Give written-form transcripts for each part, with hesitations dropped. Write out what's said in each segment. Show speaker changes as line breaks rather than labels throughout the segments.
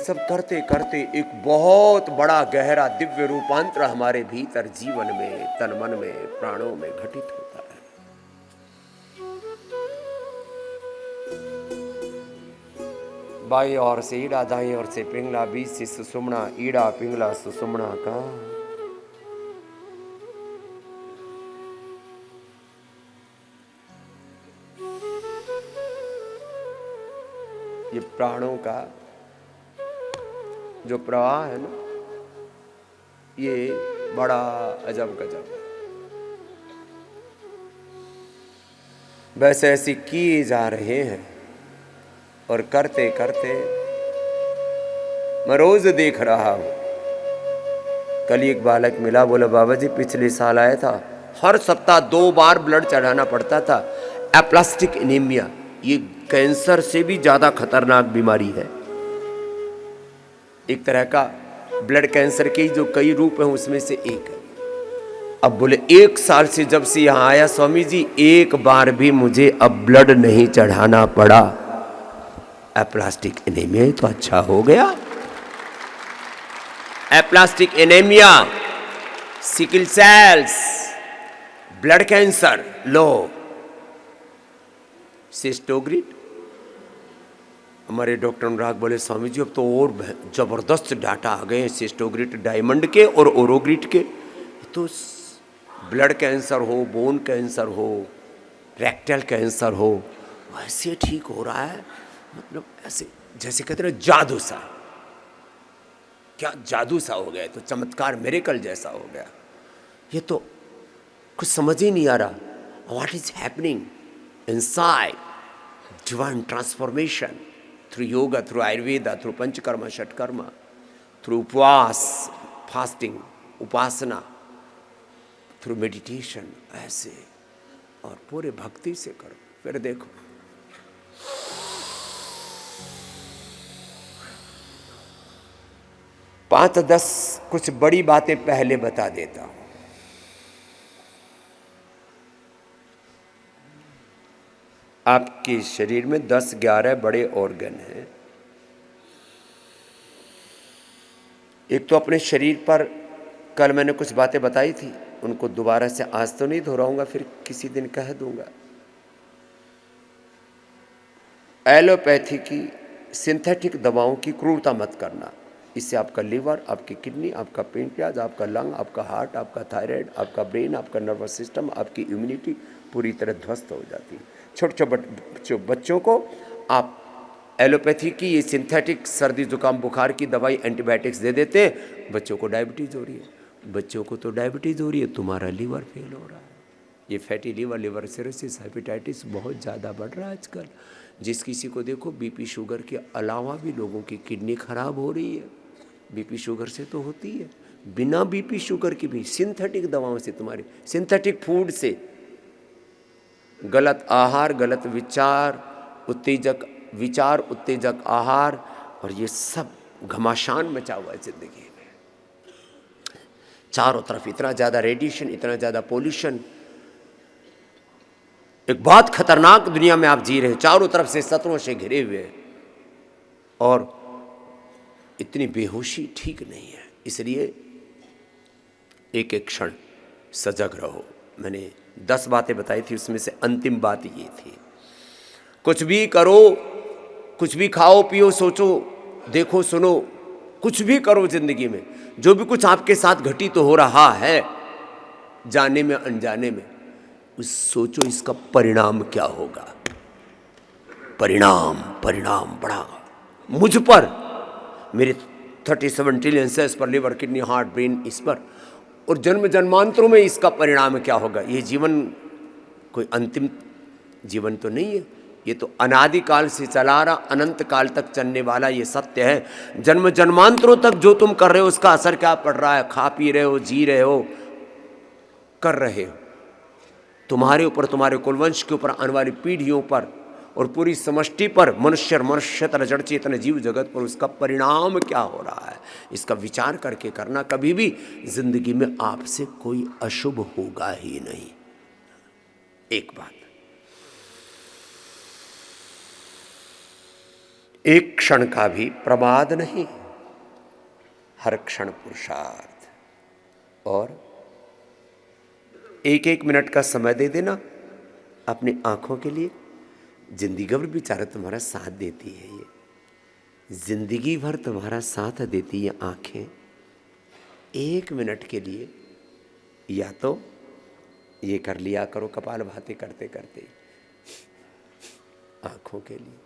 सब करते करते एक बहुत बड़ा गहरा दिव्य रूपांतर हमारे भीतर जीवन में, तन मन में, प्राणों में घटित होता है। बाई ओर से ईड़ा, दाई ओर से पिंगला, बीच से सुषुम्ना, ईड़ा पिंगला सुषुम्ना का। ये प्राणों का जो प्रवाह है ना, ये बड़ा अजब गजब है। वैसे ऐसे किए जा रहे हैं और करते करते मैं रोज देख रहा हूं। कल एक बालक मिला, बोला बाबा जी पिछले साल आया था, हर सप्ताह 2 बार ब्लड चढ़ाना पड़ता था। एप्लास्टिक एनीमिया, ये कैंसर से भी ज्यादा खतरनाक बीमारी है। एक तरह का ब्लड कैंसर के जो कई रूप हैं उसमें से एक है। अब बोले 1 साल से जब से यहां आया स्वामी जी, 1 बार भी मुझे अब ब्लड नहीं चढ़ाना पड़ा। एप्लास्टिक एनीमिया तो अच्छा हो गया। Aplastic anaemia, sickle cells, blood cancer, low सिस्टोग्रिड। हमारे डॉक्टर अनुराग बोले स्वामी जी अब तो और जबरदस्त डाटा आ गए हैं सिस्टोग्रिड डायमंड के और ओरोग्रिड के। तो ब्लड कैंसर हो, बोन कैंसर हो, रेक्टल कैंसर हो, वैसे ठीक हो रहा है। मतलब ऐसे जैसे कहते हैं जादू सा, क्या जादू सा हो गया, तो चमत्कार, मिरेकल जैसा हो गया। ये तो कुछ समझ ही नहीं आ रहा। What is happening inside divine transformation through yoga, through Ayurveda, through panchakarma, षटकर्मा, through उपवास, फास्टिंग, उपासना, थ्रू मेडिटेशन, ऐसे और पूरे भक्ति से करो। फिर देखो पांच 10 कुछ बड़ी बातें पहले बता देता हूं। आपके शरीर में 10-11 बड़े ऑर्गन हैं। एक तो अपने शरीर पर कल मैंने कुछ बातें बताई थी, उनको दोबारा से आज तो नहीं दोहराऊंगा, फिर किसी दिन कह दूंगा। एलोपैथी की, सिंथेटिक दवाओं की क्रूरता मत करना। इससे आपका लिवर, आपकी किडनी, आपका पेनक्रियाज, आपका लंग, आपका हार्ट, आपका थायराइड, आपका ब्रेन, आपका नर्वस सिस्टम, आपकी इम्यूनिटी पूरी तरह ध्वस्त हो जाती है। छोटे बच्चों को आप एलोपैथी की ये सिंथेटिक सर्दी जुकाम बुखार की दवाई एंटीबायोटिक्स दे देते हैं, बच्चों को डायबिटीज़ हो रही है। बच्चों को तो डायबिटीज़ हो रही है, तुम्हारा लीवर फेल हो रहा है। ये fatty liver, liver cirrhosis, hepatitis बहुत ज़्यादा बढ़ रहा है आजकल। जिस किसी को देखो बीपी शुगर के अलावा भी लोगों की किडनी खराब हो रही है। बीपी शुगर से तो होती है, बिना बीपी शुगर की भी सिंथेटिक दवाओं से, तुम्हारे सिंथेटिक फूड से, गलत आहार, गलत विचार, विचार उत्तेजक आहार, और ये सब घमासान मचा हुआ है जिंदगी में। चारों तरफ इतना ज़्यादा रेडिएशन, इतना ज़्यादा पोल्यूशन, एक बहुत खतरनाक दुनिया में आप जी रहे हैं, चारों तरफ से शत्रुओं से घिरे हुए, और इतनी बेहोशी ठीक नहीं है। इसलिए एक एक क्षण सजग रहो। मैंने 10 बातें बताई थी, उसमें से अंतिम बात ये थी, कुछ भी करो, कुछ भी खाओ पियो, सोचो, देखो, सुनो, कुछ भी करो जिंदगी में, जो भी कुछ आपके साथ घटित तो हो रहा है, जाने में अनजाने में, उस सोचो इसका परिणाम क्या होगा। परिणाम बड़ा मुझ पर, मेरे 37 ट्रिलियन सेल्स पर, लिवर, किडनी, हार्ट, ब्रेन, इस पर, और जन्म जन्मांतरों में इसका परिणाम क्या होगा। ये जीवन कोई अंतिम जीवन तो नहीं है, ये तो अनादिकाल से चला रहा, अनंत काल तक चलने वाला ये सत्य है। जन्म जन्मांतरों तक जो तुम कर रहे हो उसका असर क्या पड़ रहा है। खा पी रहे हो, जी रहे हो, कर रहे हो, तुम्हारे ऊपर, तुम्हारे कुलवंश के ऊपर, आने वाली पीढ़ियों पर और पूरी समष्टि पर, मनुष्यतर जड़ चेतन जीव जगत पर उसका परिणाम क्या हो रहा है, इसका विचार करके करना। कभी भी जिंदगी में आपसे कोई अशुभ होगा ही नहीं। एक बात, एक क्षण का भी प्रमाद नहीं। हर क्षण पुरुषार्थ। और एक एक मिनट का समय दे देना अपनी आँखों के लिए। जिंदगी भर बेचारा तुम्हारा साथ देती है, ये जिंदगी भर तुम्हारा साथ देती है आँखें। एक मिनट के लिए या तो ये कर लिया करो कपालभाति करते करते, आँखों के लिए।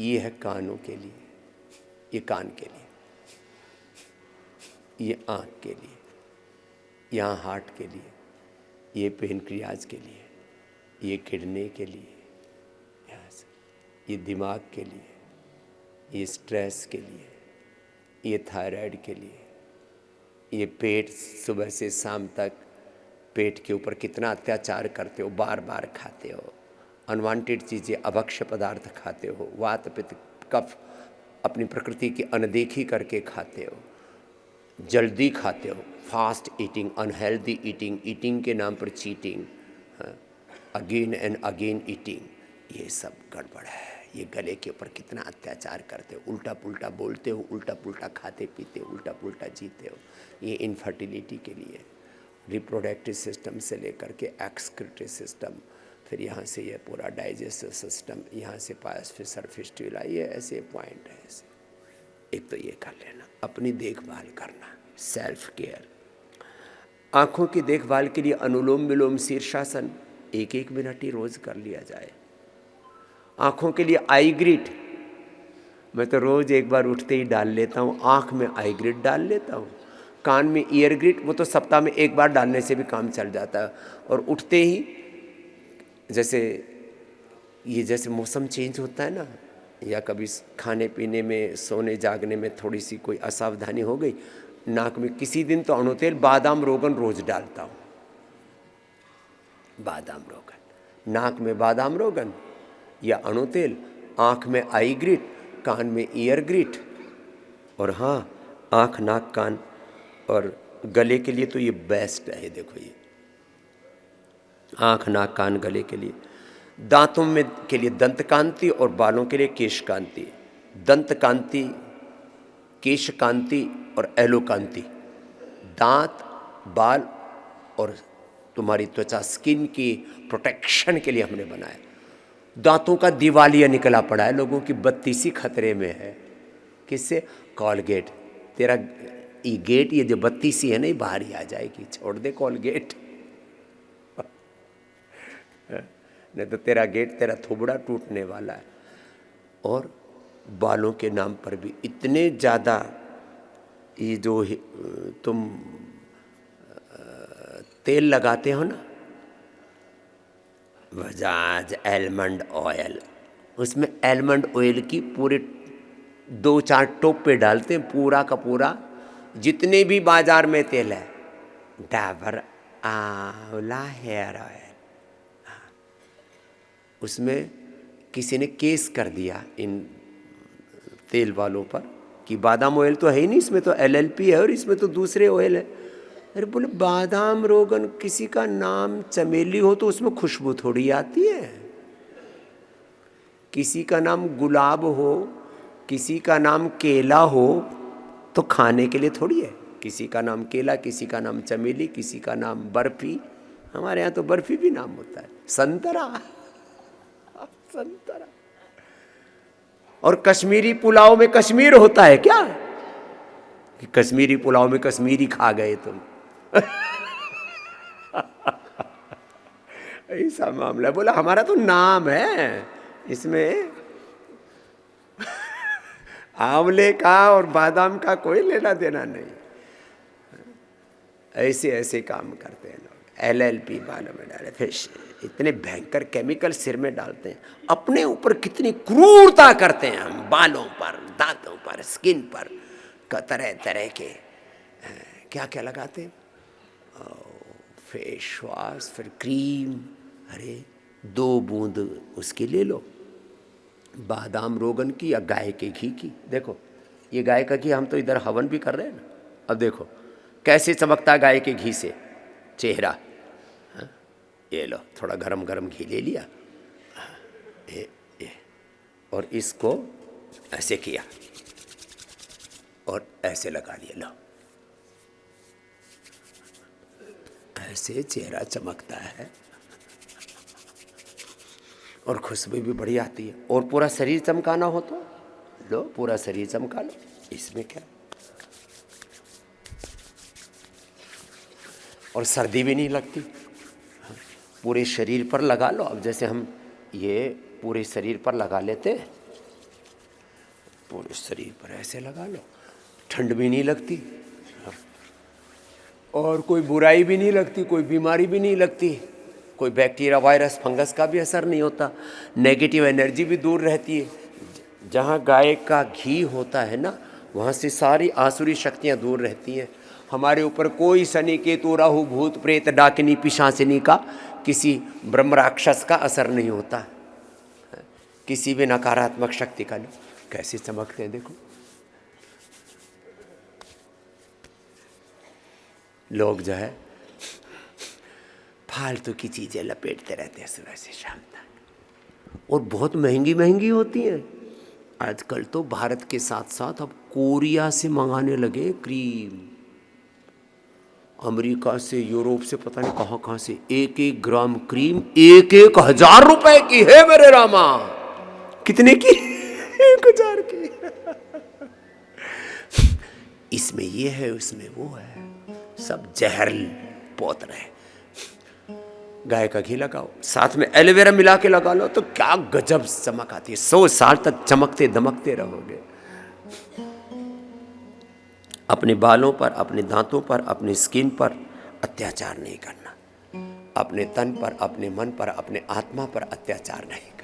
ये है कानों के लिए, ये कान के लिए, ये आँख के लिए, यहाँ हार्ट के लिए, ये पेनक्रियाज के लिए, ये किडनी के लिए, यहाँ से ये दिमाग के लिए, ये स्ट्रेस के लिए, ये थायराइड के लिए, ये पेट सुबह से शाम तक पेट के ऊपर कितना अत्याचार करते हो, बार बार खाते हो, अनवांटेड चीज़ें अभक्ष्य पदार्थ खाते हो, वात पित्त कफ अपनी प्रकृति की अनदेखी करके खाते हो, जल्दी खाते हो, fast eating, unhealthy eating, eating के नाम पर cheating, again and again eating, ये सब गड़बड़ है। ये गले के ऊपर कितना अत्याचार करते हो, उल्टा पुल्टा बोलते हो, उल्टा पुल्टा खाते पीते हो, उल्टा पुल्टा जीते हो। ये इनफर्टिलिटी के लिए, रिप्रोडक्टिव सिस्टम से लेकर के एक्सक्रीटरी सिस्टम, फिर यहाँ से ये पूरा डाइजेस्टिव सिस्टम, यहाँ से पास फिर फिस्टुला, ये ऐसे पॉइंट है ऐसे। एक तो ये कर लेना, अपनी देखभाल करना, सेल्फ केयर। आँखों की देखभाल के लिए अनुलोम विलोम शीर्षासन एक एक मिनट ही रोज़ कर लिया जाए। आँखों के लिए आई ग्रिट, मैं तो रोज़ एक बार उठते ही डाल लेता हूँ, आँख में आई ग्रिट डाल लेता हूँ। कान में ईयर ग्रिट, वो तो सप्ताह में एक बार डालने से भी काम चल जाता है। और उठते ही जैसे मौसम चेंज होता है ना, या कभी खाने पीने में सोने जागने में थोड़ी सी कोई असावधानी हो गई, नाक में किसी दिन तो अणुतेल बादाम रोगन रोज डालता हूँ। बादाम रोगन, नाक में बादाम रोगन या अणुतेल, आँख में आई ग्रिट, कान में ईयर ग्रिट। और हाँ, आँख नाक कान और गले के लिए तो ये बेस्ट है। देखो ये आँख नाक कान गले के लिए। दांतों में के लिए दंत कांति और बालों के लिए केश कांति। दंत कांति, केश कांति और एलो कांति, दांत बाल और तुम्हारी त्वचा स्किन की प्रोटेक्शन के लिए हमने बनाया। दांतों का दिवालिया निकला पड़ा है, लोगों की बत्तीसी खतरे में है। किससे? कॉलगेट। तेरा ये गेट, ये जो बत्तीसी है ना, ये बाहर ही आ जाएगी। छोड़ दे कॉलगेट, नहीं तो तेरा गेट, तेरा थोबड़ा टूटने वाला है। और बालों के नाम पर भी इतने ज़्यादा ये जो तुम तेल लगाते हो ना, बजाज एलमंड ऑयल, उसमें एलमंड ऑयल की पूरे 2-4 टोप पे डालते हैं, पूरा का पूरा। जितने भी बाजार में तेल है, डाबर आंवला हेयर ऑयल, उसमें किसी ने केस कर दिया इन तेल वालों पर कि बादाम ऑयल तो है ही नहीं, इसमें तो LLP है और इसमें तो दूसरे ऑयल है। अरे बोले, बादाम रोगन किसी का नाम चमेली हो तो उसमें खुशबू थोड़ी आती है। किसी का नाम गुलाब हो, किसी का नाम केला हो तो खाने के लिए थोड़ी है। किसी का नाम केला, किसी का नाम चमेली, किसी का नाम बर्फी। हमारे यहाँ तो बर्फी भी नाम होता है, संतरा। संतरा। और कश्मीरी पुलाव में कश्मीर होता है क्या? कि कश्मीरी पुलाव में कश्मीरी खा गए तुम। ऐसा मामला। बोला हमारा तो नाम है, इसमें आंवले का और बादाम का कोई लेना देना नहीं। ऐसे ऐसे काम करते हैं लोग। LLP बालों में डाले, फिर इतने भयंकर केमिकल सिर में डालते हैं। अपने ऊपर कितनी क्रूरता करते हैं हम, बालों पर, दांतों पर, स्किन पर, तरह तरह के क्या क्या लगाते हैं, फेस वॉश, फिर क्रीम। अरे 2 बूंद उसकी ले लो, बादाम रोगन की या गाय के घी की। देखो ये गाय का घी, हम तो इधर हवन भी कर रहे हैं ना। अब देखो कैसे चमकता है गाय के घी से चेहरा। ये लो, थोड़ा गरम गरम घी ले लिया, ये और इसको ऐसे किया और ऐसे लगा लिया, लो ऐसे चेहरा चमकता है और खुशबू भी बढ़िया आती है। और पूरा शरीर चमकाना हो तो लो, पूरा शरीर चमका लो, इसमें क्या। और सर्दी भी नहीं लगती, पूरे शरीर पर लगा लो। अब जैसे हम ये पूरे शरीर पर लगा लेते हैं, पूरे शरीर पर ऐसे लगा लो, ठंड भी नहीं लगती और कोई बुराई भी नहीं लगती, कोई बीमारी भी नहीं लगती, कोई बैक्टीरिया वायरस फंगस का भी असर नहीं होता, नेगेटिव एनर्जी भी दूर रहती है। जहाँ गाय का घी होता है ना, वहाँ से सारी आसुरी शक्तियाँ दूर रहती हैं। हमारे ऊपर कोई शनि केतु राहु भूत प्रेत डाकिनी पिशाचिनी का, किसी ब्रह्म राक्षस का असर नहीं होता, किसी भी नकारात्मक शक्ति का नहीं। कैसे चमकते हैं देखो। लोग जो है फालतू की चीज़ें लपेटते रहते हैं सुबह से शाम तक, और बहुत महंगी महंगी होती हैं। आजकल तो भारत के साथ साथ अब कोरिया से मंगाने लगे क्रीम, अमेरिका से, यूरोप से, पता नहीं कहाँ कहाँ से। 1-1 ग्राम क्रीम 1,000 रुपए की है मेरे रामा। कितने की? 1,000 की। इसमें ये है, उसमें वो है, सब जहर पोत रहे। गाय का घी लगाओ, साथ में एलोवेरा मिला के लगा लो तो क्या गजब चमक आती है। 100 साल तक चमकते दमकते रहोगे। अपने बालों पर, अपने दांतों पर, अपनी स्किन पर अत्याचार नहीं करना। अपने तन पर, अपने मन पर, अपने आत्मा पर अत्याचार नहीं करना।